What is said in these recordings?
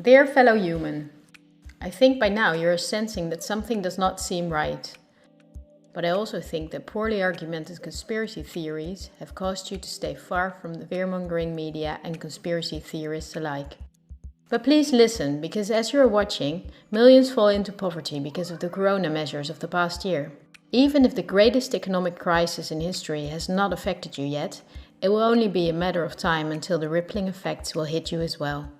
Dear fellow human, I think by now you're sensing that something does not seem right. But I also think that poorly argumented conspiracy theories have caused you to stay far from the fear-mongering media and conspiracy theorists alike. But please listen, because as you're watching, millions fall into poverty because of the corona measures of the past year. Even if the greatest economic crisis in history has not affected you yet, it will only be a matter of time until the rippling effects will hit you as well.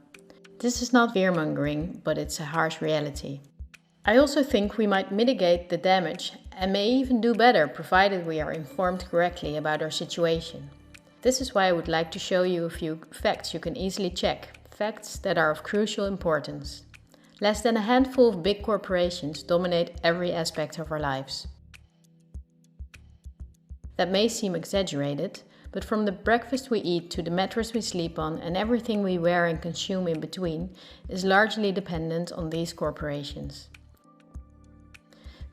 This is not fear-mongering, but it's a harsh reality. I also think we might mitigate the damage and may even do better provided we are informed correctly about our situation. This is why I would like to show you a few facts you can easily check, facts that are of crucial importance. Less than a handful of big corporations dominate every aspect of our lives. That may seem exaggerated, but from the breakfast we eat to the mattress we sleep on and everything we wear and consume in between is largely dependent on these corporations.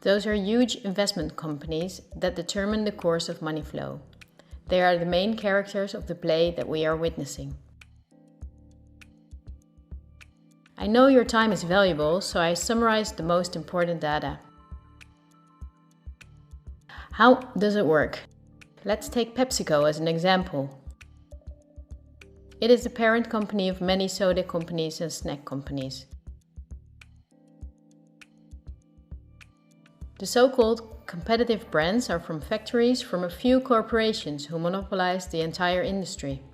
Those are huge investment companies that determine the course of money flow. They are the main characters of the play that we are witnessing. I know your time is valuable, so I summarized the most important data. How does it work? Let's take PepsiCo as an example. It is the parent company of many soda companies and snack companies. The so-called competitive brands are from factories from a few corporations who monopolize the entire industry.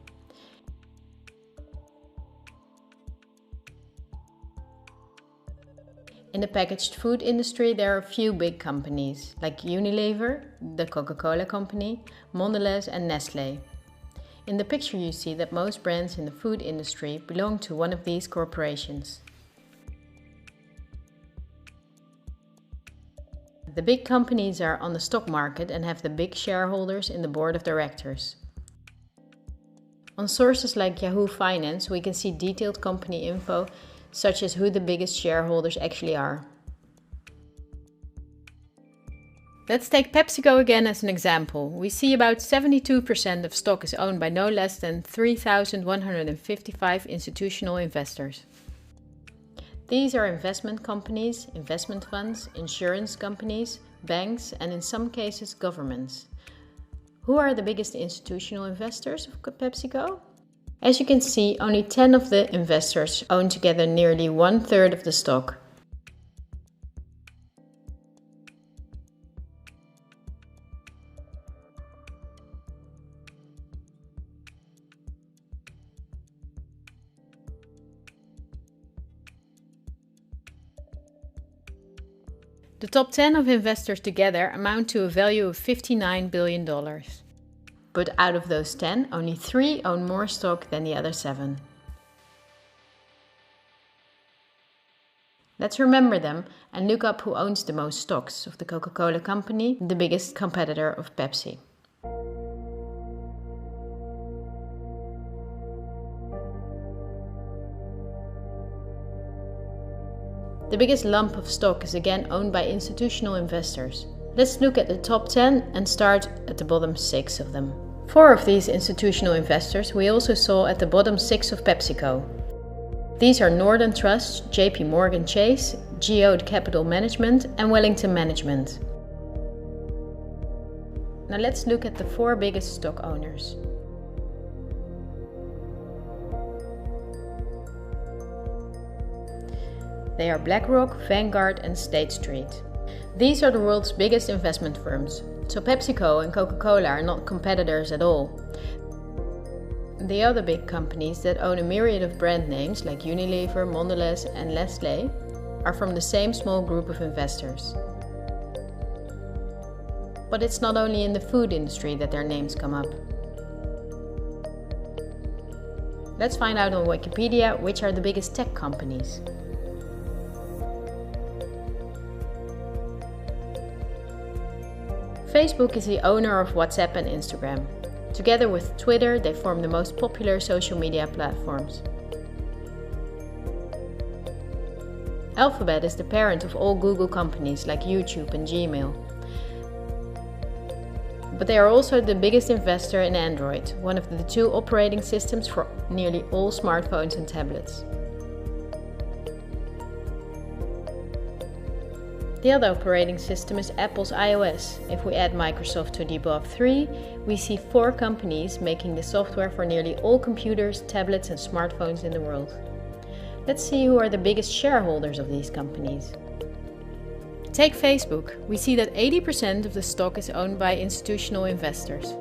In the packaged food industry, there are a few big companies, like Unilever, the Coca-Cola company, Mondelez and Nestlé. In the picture you see that most brands in the food industry belong to one of these corporations. The big companies are on the stock market and have the big shareholders in the board of directors. On sources like Yahoo Finance, we can see detailed company info such as who the biggest shareholders actually are. Let's take PepsiCo again as an example. We see about 72% of stock is owned by no less than 3,155 institutional investors. These are investment companies, investment funds, insurance companies, banks, and in some cases governments. Who are the biggest institutional investors of PepsiCo? As you can see, only 10 of the investors own together nearly 1/3 of the stock. The top 10 of investors together amount to a value of $59 billion. But out of those 10, only 3 own more stock than the other 7. Let's remember them and look up who owns the most stocks of the Coca-Cola company, the biggest competitor of Pepsi. The biggest lump of stock is again owned by institutional investors. Let's look at the top 10 and start at the bottom 6 of them. 4 of these institutional investors we also saw at the bottom 6 of PepsiCo. These are Northern Trust, JP Morgan Chase, Geode Capital Management and Wellington Management. Now let's look at the 4 biggest stock owners. They are BlackRock, Vanguard and State Street. These are the world's biggest investment firms, so PepsiCo and Coca-Cola are not competitors at all. The other big companies that own a myriad of brand names like Unilever, Mondelez and Nestlé are from the same small group of investors. But it's not only in the food industry that their names come up. Let's find out on Wikipedia which are the biggest tech companies. Facebook is the owner of WhatsApp and Instagram. Together with Twitter, they form the most popular social media platforms. Alphabet is the parent of all Google companies like YouTube and Gmail. But they are also the biggest investor in Android, one of the 2 operating systems for nearly all smartphones and tablets. The other operating system is Apple's iOS. If we add Microsoft to the above three, we see 4 companies making the software for nearly all computers, tablets and smartphones in the world. Let's see who are the biggest shareholders of these companies. Take Facebook. We see that 80% of the stock is owned by institutional investors.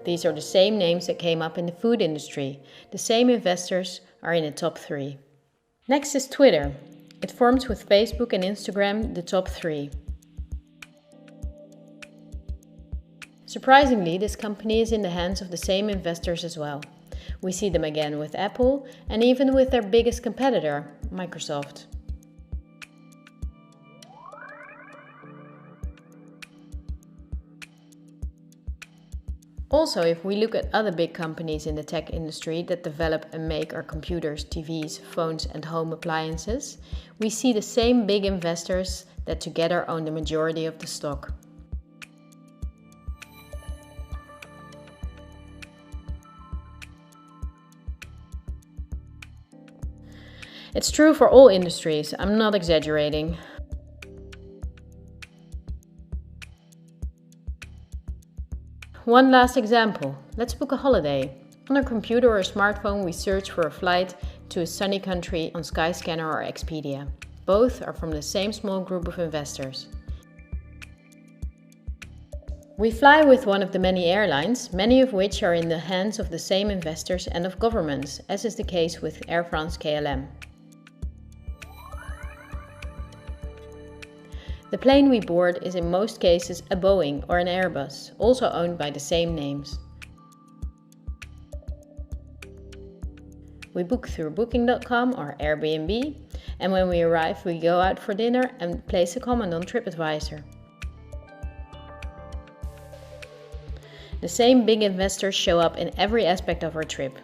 These are the same names that came up in the food industry. The same investors are in the top 3. Next is Twitter. It forms with Facebook and Instagram the top 3. Surprisingly, this company is in the hands of the same investors as well. We see them again with Apple and even with their biggest competitor, Microsoft. Also, if we look at other big companies in the tech industry that develop and make our computers, TVs, phones and home appliances, we see the same big investors that together own the majority of the stock. It's true for all industries, I'm not exaggerating. One last example. Let's book a holiday. On our computer or smartphone we search for a flight to a sunny country on Skyscanner or Expedia. Both are from the same small group of investors. We fly with one of the many airlines, many of which are in the hands of the same investors and of governments, as is the case with Air France-KLM. The plane we board is in most cases a Boeing or an Airbus, also owned by the same names. We book through Booking.com or Airbnb, and when we arrive we go out for dinner and place a comment on TripAdvisor. The same big investors show up in every aspect of our trip.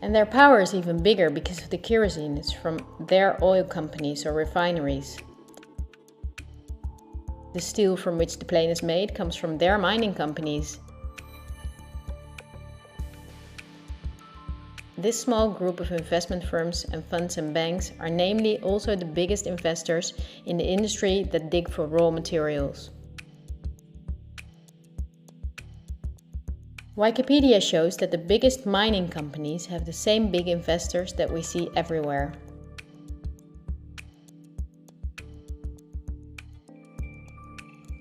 And their power is even bigger because of the kerosene is from their oil companies or refineries. The steel from which the plane is made comes from their mining companies. This small group of investment firms and funds and banks are namely also the biggest investors in the industry that dig for raw materials. Wikipedia shows that the biggest mining companies have the same big investors that we see everywhere.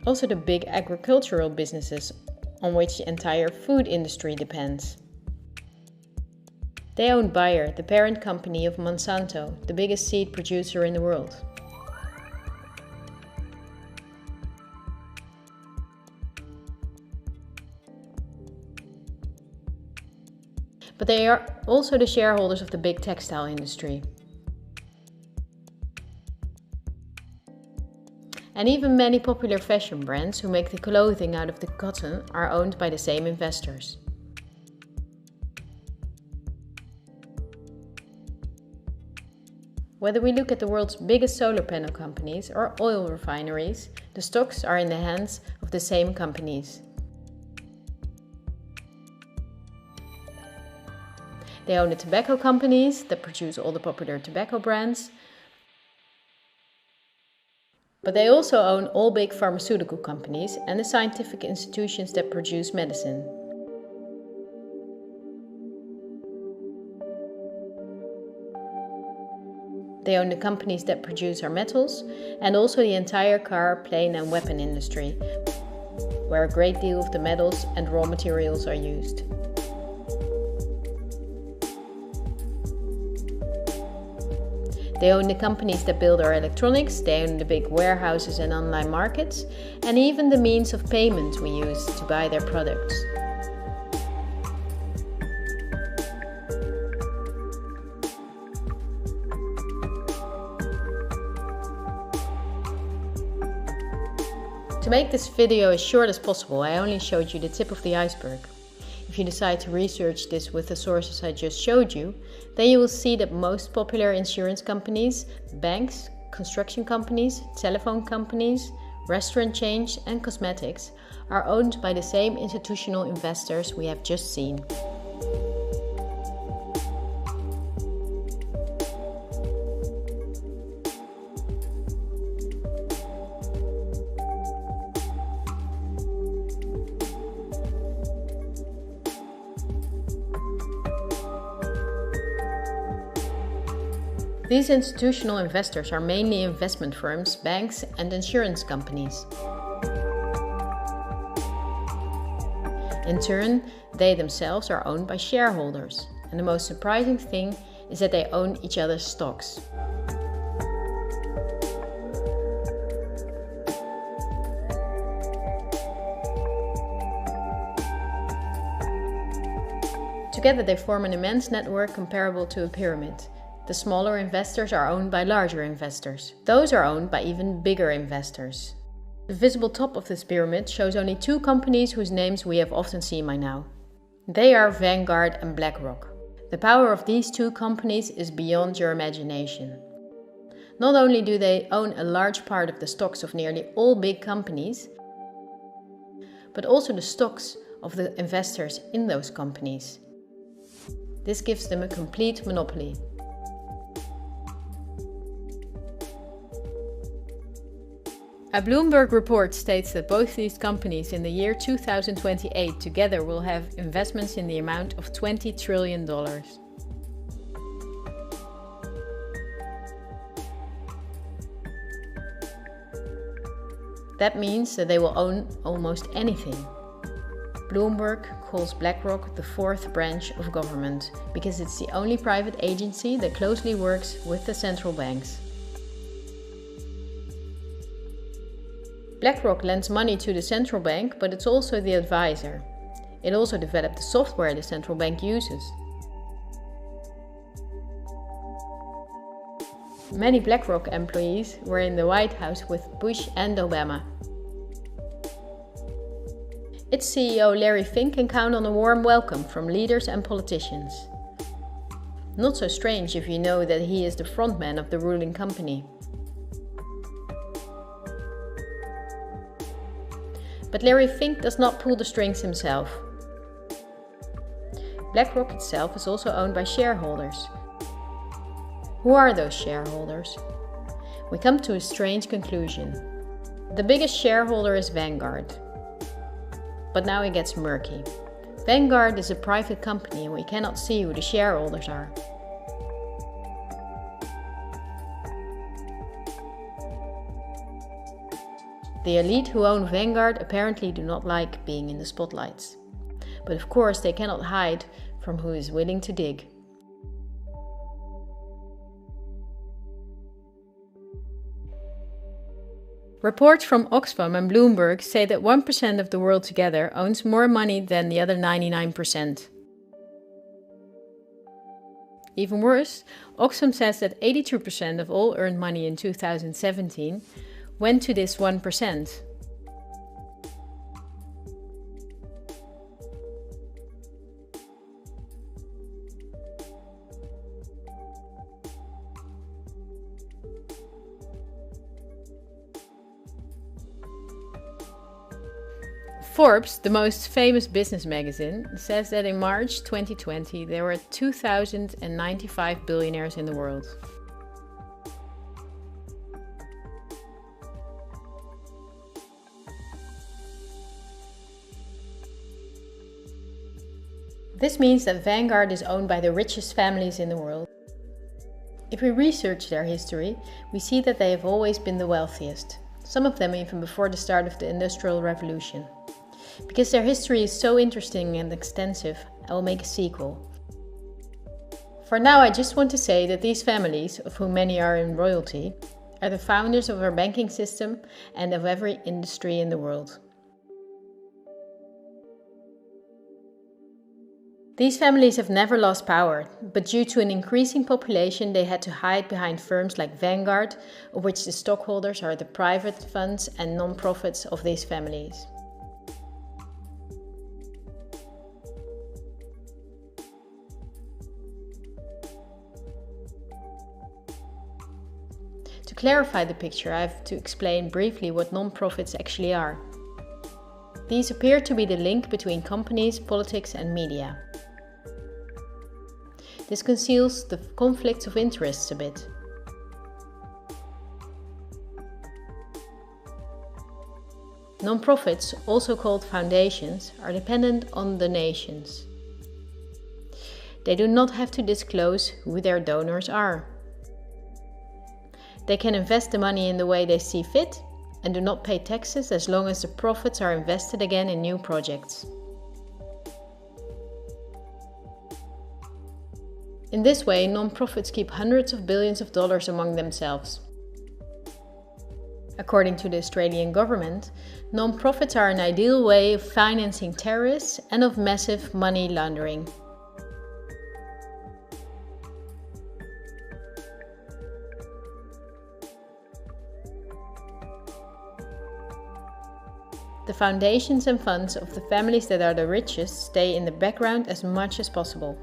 Also the big agricultural businesses on which the entire food industry depends. They own Bayer, the parent company of Monsanto, the biggest seed producer in the world. But they are also the shareholders of the big textile industry. And even many popular fashion brands who make the clothing out of the cotton are owned by the same investors. Whether we look at the world's biggest solar panel companies or oil refineries, the stocks are in the hands of the same companies. They own the tobacco companies that produce all the popular tobacco brands, but they also own all big pharmaceutical companies and the scientific institutions that produce medicine. They own the companies that produce our metals and also the entire car, plane and weapon industry, where a great deal of the metals and raw materials are used. They own the companies that build our electronics, they own the big warehouses and online markets, and even the means of payment we use to buy their products. To make this video as short as possible, I only showed you the tip of the iceberg. If you decide to research this with the sources I just showed you, then you will see that most popular insurance companies, banks, construction companies, telephone companies, restaurant chains and cosmetics are owned by the same institutional investors we have just seen. These institutional investors are mainly investment firms, banks and insurance companies. In turn, they themselves are owned by shareholders, and the most surprising thing is that they own each other's stocks. Together they form an immense network comparable to a pyramid. The smaller investors are owned by larger investors. Those are owned by even bigger investors. The visible top of this pyramid shows only two companies whose names we have often seen by now. They are Vanguard and BlackRock. The power of these two companies is beyond your imagination. Not only do they own a large part of the stocks of nearly all big companies, but also the stocks of the investors in those companies. This gives them a complete monopoly. A Bloomberg report states that both these companies in the year 2028 together will have investments in the amount of $20 trillion. That means that they will own almost anything. Bloomberg calls BlackRock the fourth branch of government because it's the only private agency that closely works with the central banks. BlackRock lends money to the central bank, but it's also the advisor. It also developed the software the central bank uses. Many BlackRock employees were in the White House with Bush and Obama. Its CEO Larry Fink can count on a warm welcome from leaders and politicians. Not so strange if you know that he is the frontman of the ruling company. But Larry Fink does not pull the strings himself. BlackRock itself is also owned by shareholders. Who are those shareholders? We come to a strange conclusion. The biggest shareholder is Vanguard. But now it gets murky. Vanguard is a private company and we cannot see who the shareholders are. The elite who own Vanguard apparently do not like being in the spotlights. But of course they cannot hide from who is willing to dig. Reports from Oxfam and Bloomberg say that 1% of the world together owns more money than the other 99%. Even worse, Oxfam says that 82% of all earned money in 2017 went to this 1%. Forbes, the most famous business magazine, says that in March 2020 there were 2,095 billionaires in the world. This means that Vanguard is owned by the richest families in the world. If we research their history, we see that they have always been the wealthiest, some of them even before the start of the Industrial Revolution. Because their history is so interesting and extensive, I will make a sequel. For now, I just want to say that these families, of whom many are in royalty, are the founders of our banking system and of every industry in the world. These families have never lost power, but due to an increasing population they had to hide behind firms like Vanguard, of which the stockholders are the private funds and non-profits of these families. To clarify the picture, I have to explain briefly what non-profits actually are. These appear to be the link between companies, politics and media. This conceals the conflicts of interests a bit. Non-profits, also called foundations, are dependent on donations. They do not have to disclose who their donors are. They can invest the money in the way they see fit and do not pay taxes as long as the profits are invested again in new projects. In this way, non-profits keep hundreds of billions of dollars among themselves. According to the Australian government, non-profits are an ideal way of financing terrorists and of massive money laundering. The foundations and funds of the families that are the richest stay in the background as much as possible.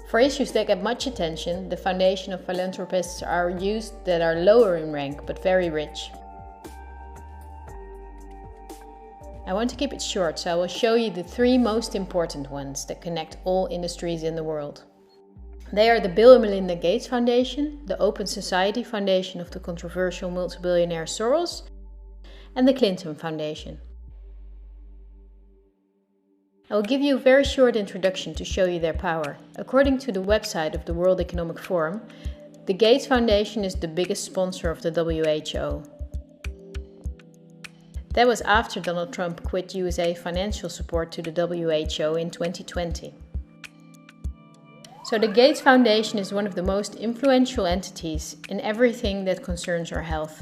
For issues that get much attention, the foundation of philanthropists are used that are lower in rank but very rich. I want to keep it short, so I will show you the 3 most important ones that connect all industries in the world. They are the Bill and Melinda Gates Foundation, the Open Society Foundation of the controversial multi-billionaire Soros, and the Clinton Foundation. I will give you a very short introduction to show you their power. According to the website of the World Economic Forum, the Gates Foundation is the biggest sponsor of the WHO. That was after Donald Trump quit USA financial support to the WHO in 2020. So the Gates Foundation is one of the most influential entities in everything that concerns our health.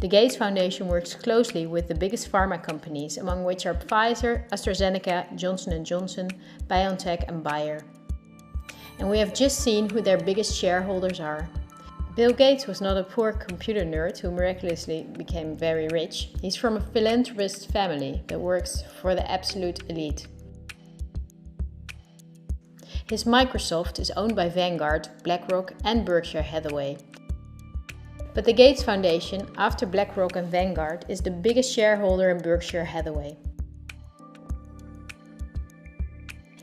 The Gates Foundation works closely with the biggest pharma companies, among which are Pfizer, AstraZeneca, Johnson & Johnson, BioNTech and Bayer. And we have just seen who their biggest shareholders are. Bill Gates was not a poor computer nerd who miraculously became very rich. He's from a philanthropist family that works for the absolute elite. His Microsoft is owned by Vanguard, BlackRock and Berkshire Hathaway. But the Gates Foundation, after BlackRock and Vanguard, is the biggest shareholder in Berkshire Hathaway.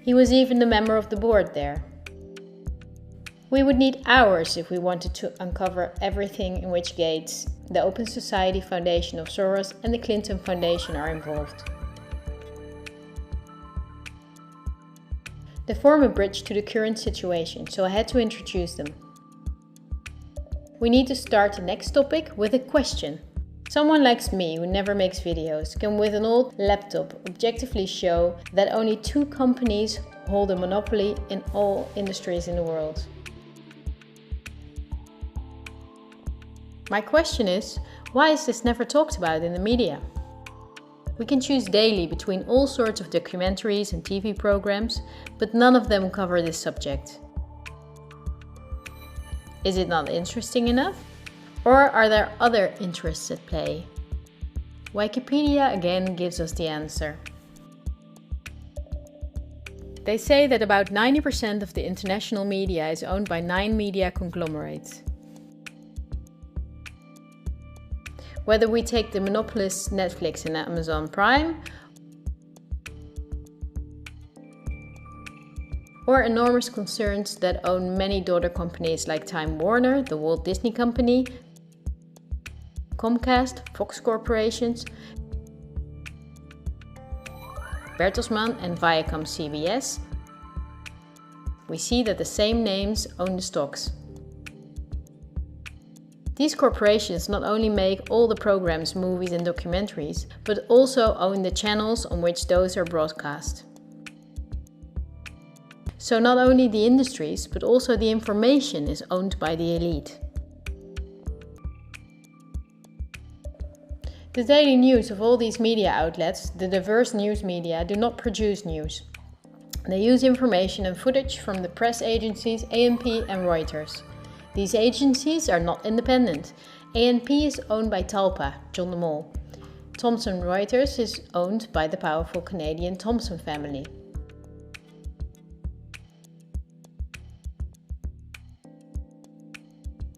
He was even the member of the board there. We would need hours if we wanted to uncover everything in which Gates, the Open Society Foundation of Soros and the Clinton Foundation are involved. They form a bridge to the current situation, so I had to introduce them. We need to start the next topic with a question. Someone like me, who never makes videos, can with an old laptop objectively show that only 2 companies hold a monopoly in all industries in the world. My question is, why is this never talked about in the media? We can choose daily between all sorts of documentaries and TV programs, but none of them cover this subject. Is it not interesting enough? Or are there other interests at play? Wikipedia again gives us the answer. They say that about 90% of the international media is owned by 9 media conglomerates. Whether we take the monopolists Netflix and Amazon Prime, or enormous concerns that own many daughter companies like Time Warner, the Walt Disney Company, Comcast, Fox Corporations, Bertelsmann and Viacom CBS, we see that the same names own the stocks. These corporations not only make all the programs, movies and documentaries, but also own the channels on which those are broadcast. So not only the industries, but also the information is owned by the elite. The daily news of all these media outlets, the diverse news media, do not produce news. They use information and footage from the press agencies ANP and Reuters. These agencies are not independent. ANP is owned by Talpa, John de Mol. Thomson Reuters is owned by the powerful Canadian Thomson family.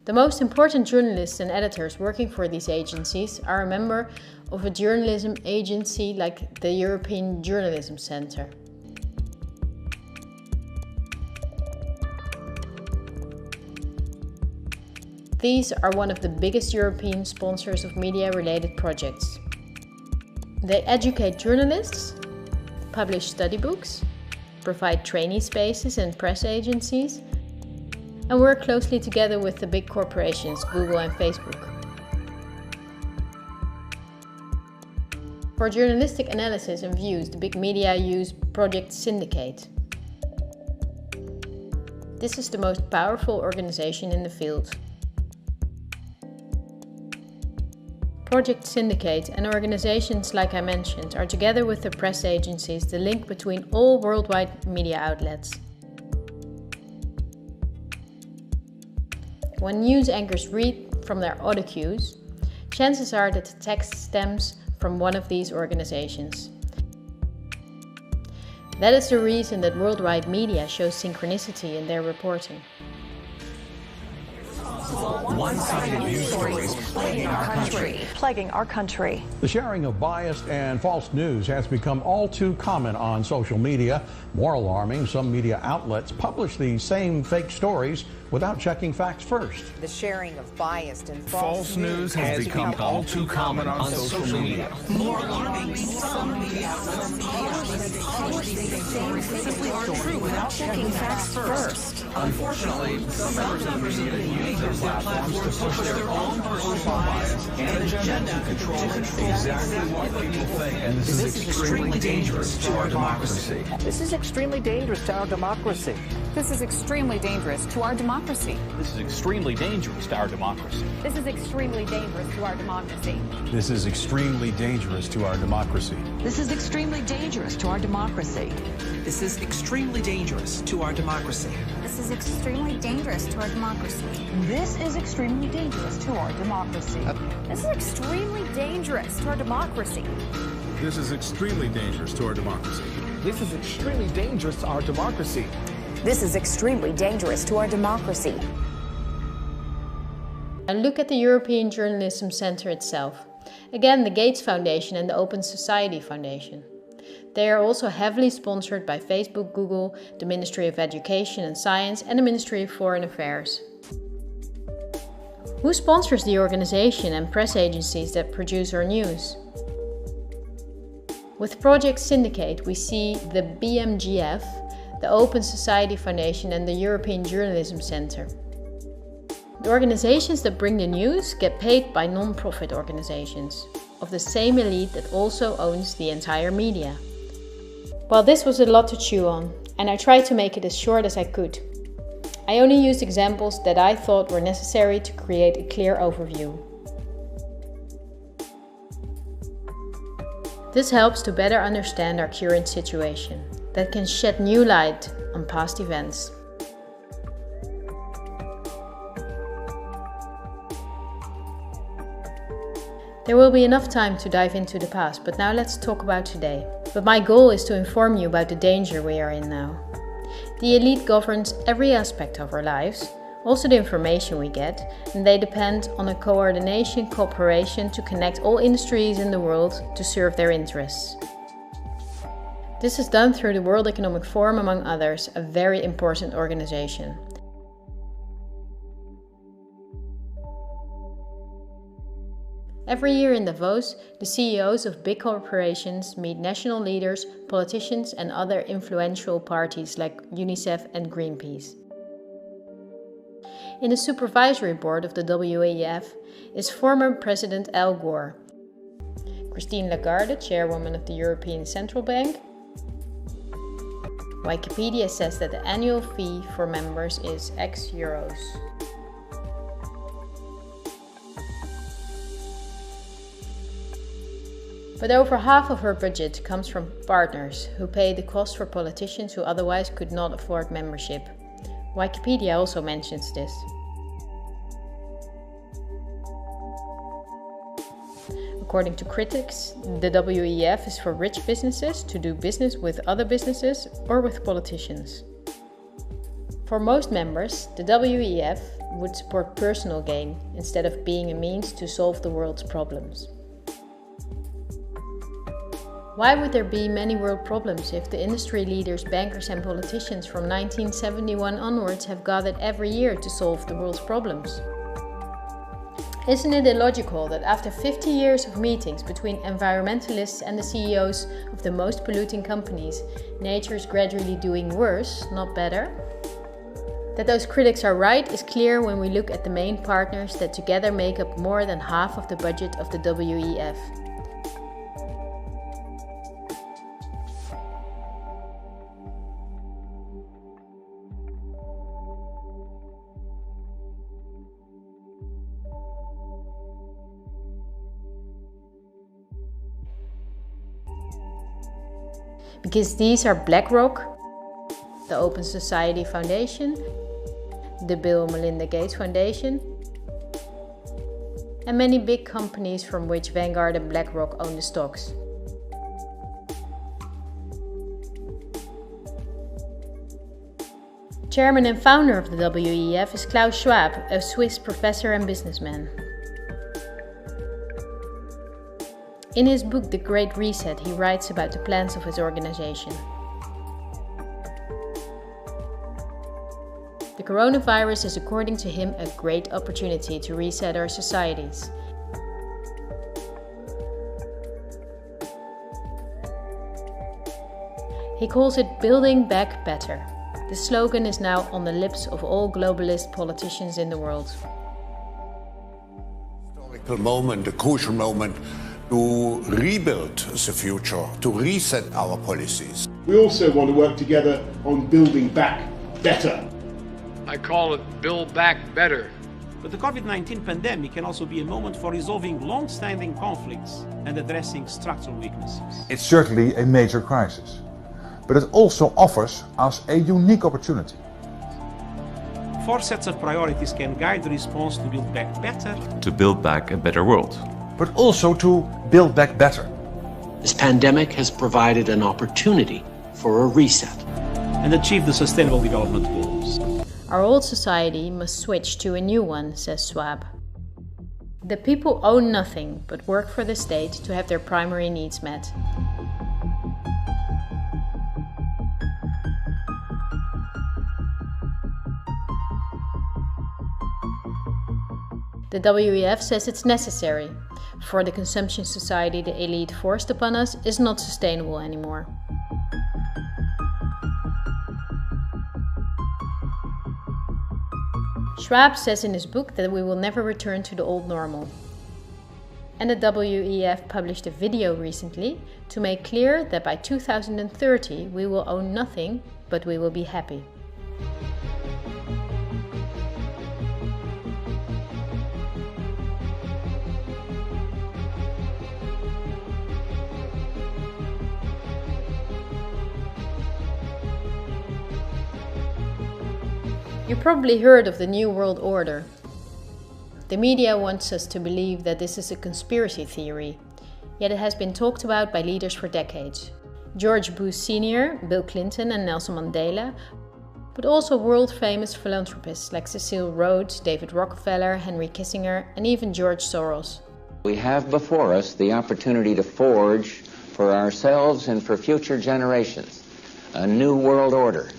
The most important journalists and editors working for these agencies are a member of a journalism agency like the European Journalism Centre. These are one of the biggest European sponsors of media-related projects. They educate journalists publish study books, provide trainee spaces in press agencies, and work closely together with the big corporations Google and Facebook. For journalistic analysis and views, the big media use Project Syndicate. This is the most powerful organization in the field. Project Syndicate and organizations like I mentioned are together with the press agencies the link between all worldwide media outlets. When news anchors read from their audio cues, chances are that the text stems from one of these organizations. That is the reason that worldwide media shows synchronicity in their reporting. One-sided news stories plaguing our country. The sharing of biased and false news has become all too common on social media. More alarming, some media outlets publish these same fake stories without checking facts first. The sharing of biased and false news has become all too common on social media. More alarming, some media outlets publish these same fake stories true without checking facts first. Unfortunately, some members of the media use their platforms to push their own personal bias and agenda to control exactly what people think. And this is extremely dangerous to our democracy. This is extremely dangerous to our democracy. This is extremely dangerous to our democracy. This is extremely dangerous to our democracy. This is extremely dangerous to our democracy. This is extremely dangerous to our democracy. This is extremely dangerous to our democracy. This is extremely dangerous to our democracy. This is extremely dangerous to our democracy. This is extremely dangerous to our democracy. This is extremely dangerous to our democracy. This is extremely dangerous to our democracy. This is extremely dangerous to our democracy. This is extremely dangerous to our democracy. And look at the European Journalism Centre itself. Again, the Gates Foundation and the Open Society Foundation. They are also heavily sponsored by Facebook, Google, the Ministry of Education and Science, and the Ministry of Foreign Affairs. Who sponsors the organization and press agencies that produce our news? With Project Syndicate, we see the BMGF, the Open Society Foundation and the European Journalism Centre. The organizations that bring the news get paid by non-profit organizations, of the same elite that also owns the entire media. Well, this was a lot to chew on, and I tried to make it as short as I could. I only used examples that I thought were necessary to create a clear overview. This helps to better understand our current situation, that can shed new light on past events. There will be enough time to dive into the past, but now let's talk about today. But my goal is to inform you about the danger we are in now. The elite governs every aspect of our lives, also the information we get, and they depend on a cooperation to connect all industries in the world to serve their interests. This is done through the World Economic Forum, among others, a very important organization. Every year in Davos, the CEOs of big corporations meet national leaders, politicians and other influential parties like UNICEF and Greenpeace. In the supervisory board of the WEF is former President Al Gore, Christine Lagarde, chairwoman of the European Central Bank. Wikipedia says that the annual fee for members is €X. But over half of her budget comes from partners who pay the cost for politicians who otherwise could not afford membership. Wikipedia also mentions this. According to critics, the WEF is for rich businesses to do business with other businesses or with politicians. For most members, the WEF would support personal gain instead of being a means to solve the world's problems. Why would there be many world problems if the industry leaders, bankers and politicians from 1971 onwards have gathered every year to solve the world's problems? Isn't it illogical that after 50 years of meetings between environmentalists and the CEOs of the most polluting companies, nature is gradually doing worse, not better? That those critics are right is clear when we look at the main partners that together make up more than half of the budget of the WEF. Because these are BlackRock, the Open Society Foundation, the Bill and Melinda Gates Foundation, and many big companies from which Vanguard and BlackRock own the stocks. Chairman and founder of the WEF is Klaus Schwab, a Swiss professor and businessman. In his book The Great Reset, he writes about the plans of his organization. The coronavirus is, according to him, a great opportunity to reset our societies. He calls it Building Back Better. The slogan is now on the lips of all globalist politicians in the world. Historical moment, a crucial moment to rebuild the future, to reset our policies. We also want to work together on building back better. I call it Build Back Better. But the COVID-19 pandemic can also be a moment for resolving long-standing conflicts and addressing structural weaknesses. It's certainly a major crisis, but it also offers us a unique opportunity. 4 sets of priorities can guide the response to build back better. To build back a better world. But also to build back better. This pandemic has provided an opportunity for a reset. And achieve the Sustainable Development Goals. Our old society must switch to a new one, says Schwab. The people own nothing but work for the state to have their primary needs met. The WEF says it's necessary. For the consumption society the elite forced upon us is not sustainable anymore. Schwab says in his book that we will never return to the old normal. And the WEF published a video recently to make clear that by 2030 we will own nothing, but we will be happy. You probably heard of the New World Order. The media wants us to believe that this is a conspiracy theory, yet it has been talked about by leaders for decades. George Bush Sr., Bill Clinton and Nelson Mandela, but also world-famous philanthropists like Cecil Rhodes, David Rockefeller, Henry Kissinger, and even George Soros. We have before us the opportunity to forge for ourselves and for future generations a new world order.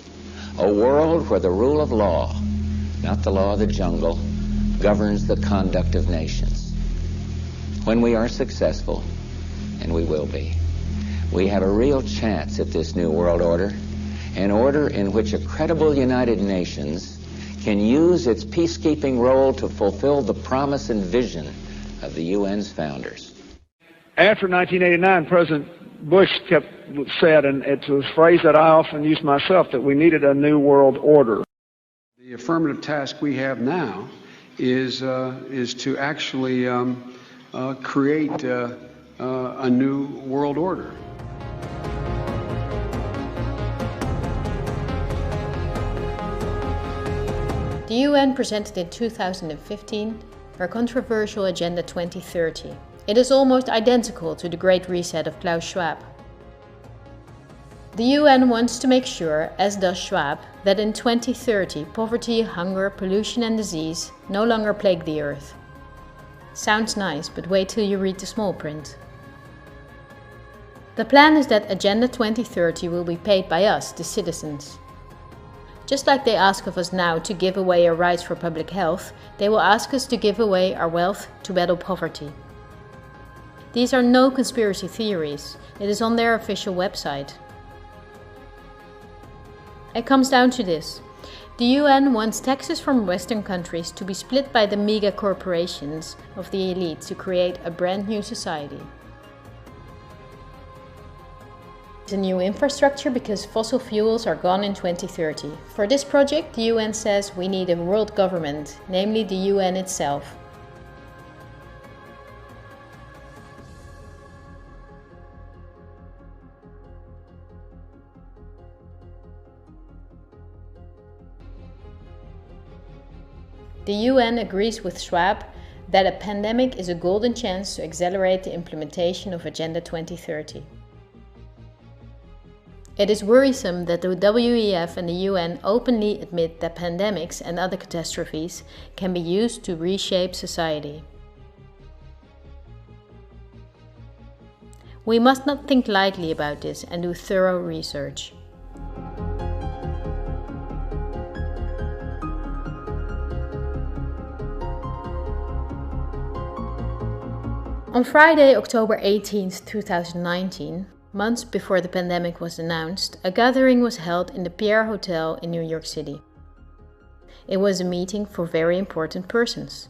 A world where the rule of law, not the law of the jungle, governs the conduct of nations. When we are successful, and we will be, we have a real chance at this new world order, an order in which a credible United Nations can use its peacekeeping role to fulfill the promise and vision of the UN's founders. After 1989, President Bush said, and it's a phrase that I often use myself, that we needed a new world order. The affirmative task we have now is to actually create a new world order. The UN presented in 2015 their controversial Agenda 2030. It is almost identical to the Great Reset of Klaus Schwab. The UN wants to make sure, as does Schwab, that in 2030 poverty, hunger, pollution and disease no longer plague the earth. Sounds nice, but wait till you read the small print. The plan is that Agenda 2030 will be paid by us, the citizens. Just like they ask of us now to give away our rights for public health, they will ask us to give away our wealth to battle poverty. These are no conspiracy theories. It is on their official website. It comes down to this. The UN wants taxes from Western countries to be split by the mega corporations of the elite to create a brand new society. A new infrastructure because fossil fuels are gone in 2030. For this project, the UN says we need a world government, namely the UN itself. The UN agrees with Schwab that a pandemic is a golden chance to accelerate the implementation of Agenda 2030. It is worrisome that the WEF and the UN openly admit that pandemics and other catastrophes can be used to reshape society. We must not think lightly about this and do thorough research. On Friday, October 18, 2019, months before the pandemic was announced, a gathering was held in the Pierre Hotel in New York City. It was a meeting for very important persons.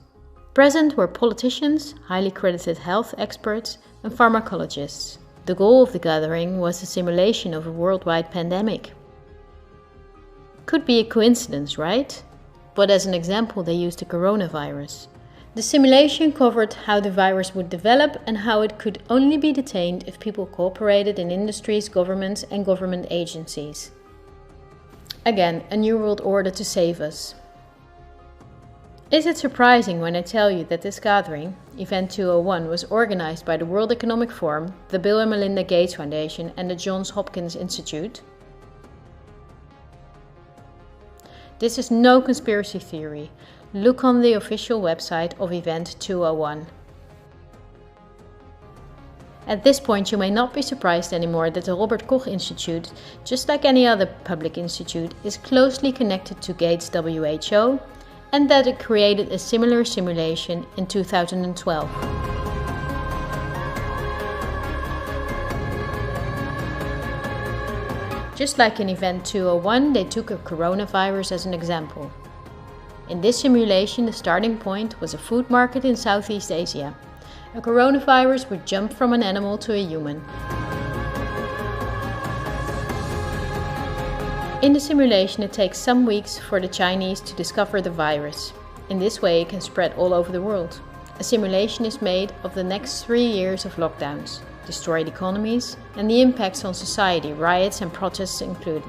Present were politicians, highly credited health experts, and pharmacologists. The goal of the gathering was a simulation of a worldwide pandemic. Could be a coincidence, right? But as an example, they used the coronavirus. The simulation covered how the virus would develop and how it could only be detained if people cooperated in industries, governments, and government agencies. Again, a new world order to save us. Is it surprising when I tell you that this gathering, Event 201, was organized by the World Economic Forum, the Bill and Melinda Gates Foundation, and the Johns Hopkins Institute? This is no conspiracy theory. Look on the official website of Event 201. At this point, you may not be surprised anymore that the Robert Koch Institute, just like any other public institute, is closely connected to Gates' WHO, and that it created a similar simulation in 2012. Just like in Event 201, they took a coronavirus as an example. In this simulation, the starting point was a food market in Southeast Asia. A coronavirus would jump from an animal to a human. In the simulation, it takes some weeks for the Chinese to discover the virus. In this way, it can spread all over the world. A simulation is made of the next 3 years of lockdowns, destroyed economies, and the impacts on society, riots and protests included.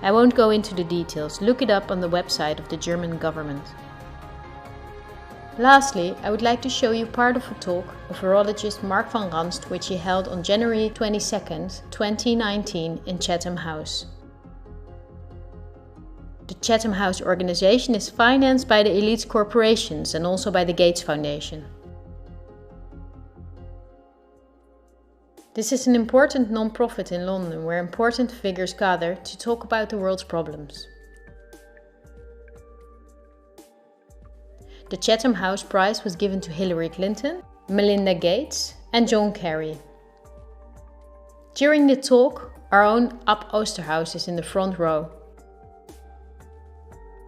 I won't go into the details, look it up on the website of the German government. Lastly, I would like to show you part of a talk of virologist Mark van Ranst which he held on January 22nd, 2019 in Chatham House. The Chatham House organization is financed by the elite corporations and also by the Gates Foundation. This is an important non-profit in London where important figures gather to talk about the world's problems. The Chatham House Prize was given to Hillary Clinton, Melinda Gates and John Kerry. During the talk, our own Ab Oosterhuis is in the front row.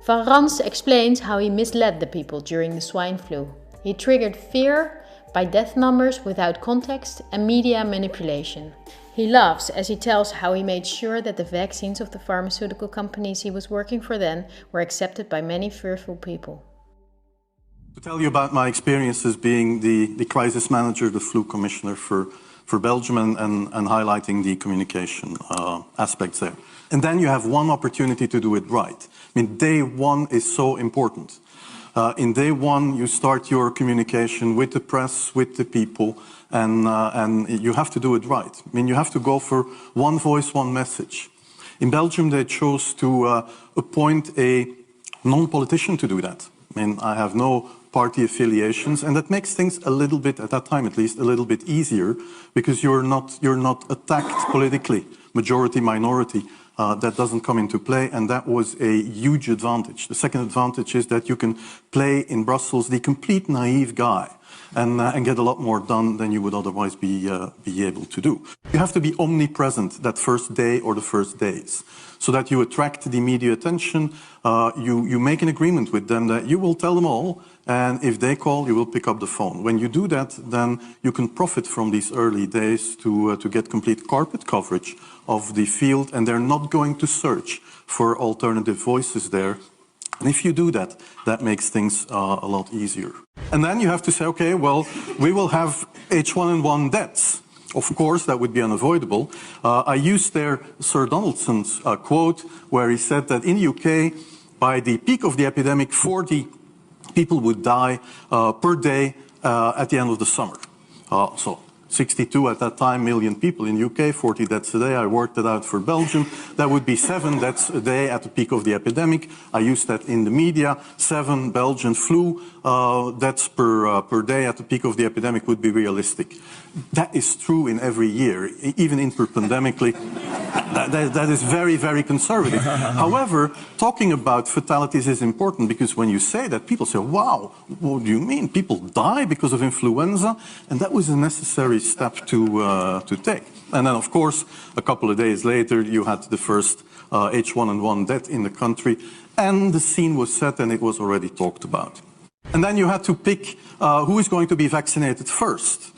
Van Ranst explains how he misled the people during the swine flu. He triggered fear by death numbers without context and media manipulation. He laughs as he tells how he made sure that the vaccines of the pharmaceutical companies he was working for then were accepted by many fearful people. To tell you about my experiences being the crisis manager, the flu commissioner for Belgium and highlighting the communication aspects there. And then you have one opportunity to do it right. I mean, day one is so important. In day one, you start your communication with the press, with the people, and you have to do it right. I mean, you have to go for one voice, one message. In Belgium, they chose to appoint a non-politician to do that. I mean, I have no party affiliations, and that makes things a little bit, at that time at least, a little bit easier, because you're not attacked politically majority, minority, that doesn't come into play, and that was a huge advantage. The second advantage is that you can play in Brussels the complete naive guy and get a lot more done than you would otherwise be able to do. You have to be omnipresent that first day or the first days, so that you attract the media attention. You make an agreement with them that you will tell them all, and if they call, you will pick up the phone. When you do that, then you can profit from these early days to get complete carpet coverage of the field, and they're not going to search for alternative voices there. And if you do that, that makes things a lot easier. And then you have to say, okay, well, we will have H1N1 deaths. Of course, that would be unavoidable. I used there Sir Donaldson's quote, where he said that in the UK, by the peak of the epidemic, 40 people would die per day at the end of the summer. So 62 at that time million people in the UK, 40 deaths a day. I worked it out for Belgium. That would be 7 deaths a day at the peak of the epidemic. I used that in the media. 7 Belgian flu deaths per day at the peak of the epidemic would be realistic. That is true in every year, even interpandemically. That is very, very conservative. However, talking about fatalities is important, because when you say that, people say, wow, what do you mean? People die because of influenza? And that was a necessary step to take. And then, of course, a couple of days later, you had the first H1N1 death in the country, and the scene was set and it was already talked about. And then you had to pick who is going to be vaccinated first.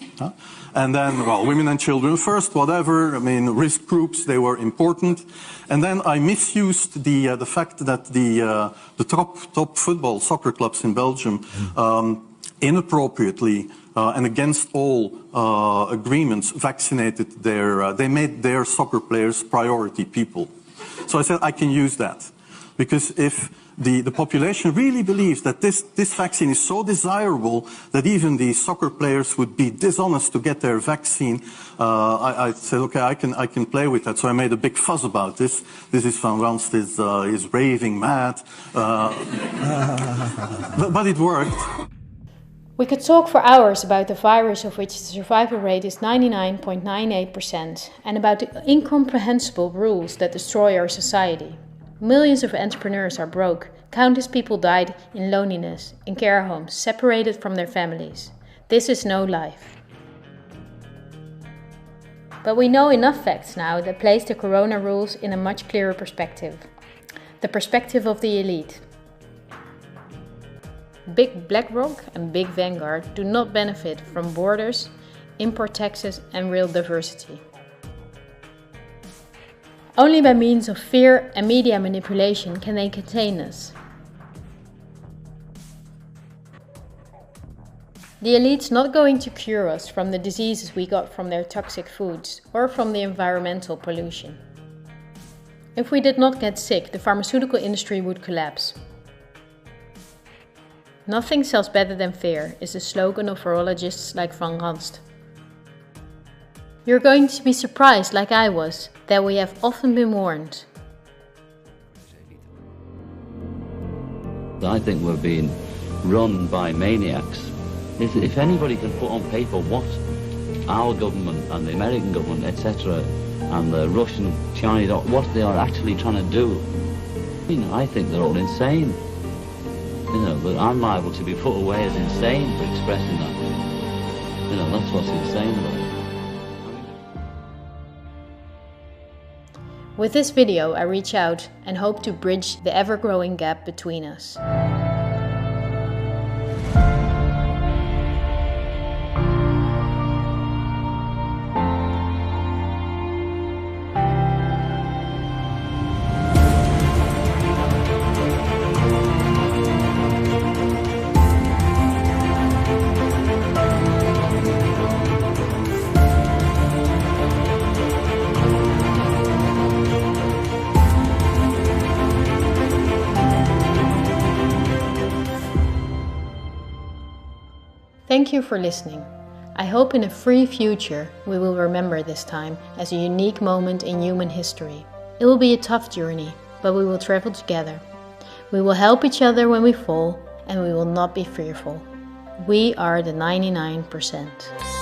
And then, well, women and children first, whatever. I mean, risk groups, they were important. And then I misused the fact that the top football soccer clubs in Belgium inappropriately and against all agreements vaccinated they made their soccer players priority people. So I said I can use that, because if the population really believes that this vaccine is so desirable that even the soccer players would be dishonest to get their vaccine, I said, okay, I can play with that. So I made a big fuss about this. This is Van Ranst is raving mad, but it worked. We could talk for hours about the virus of which the survival rate is 99.98% and about the incomprehensible rules that destroy our society. Millions of entrepreneurs are broke. Countless people died in loneliness, in care homes, separated from their families. This is no life. But we know enough facts now that place the corona rules in a much clearer perspective. The perspective of the elite. Big BlackRock and Big Vanguard do not benefit from borders, import taxes and real diversity. Only by means of fear and media manipulation can they contain us. The elite's not going to cure us from the diseases we got from their toxic foods or from the environmental pollution. If we did not get sick, the pharmaceutical industry would collapse. Nothing sells better than fear is the slogan of virologists like Van Ranst. You're going to be surprised, like I was, that we have often been warned. I think we're being run by maniacs. If anybody can put on paper what our government and the American government, etc., and the Russian, Chinese, what they are actually trying to do, I think they're all insane. But I'm liable to be put away as insane for expressing that. That's what's insane about it. With this video, I reach out and hope to bridge the ever-growing gap between us. Thank you for listening. I hope in a free future we will remember this time as a unique moment in human history. It will be a tough journey, but we will travel together. We will help each other when we fall, and we will not be fearful. We are the 99%.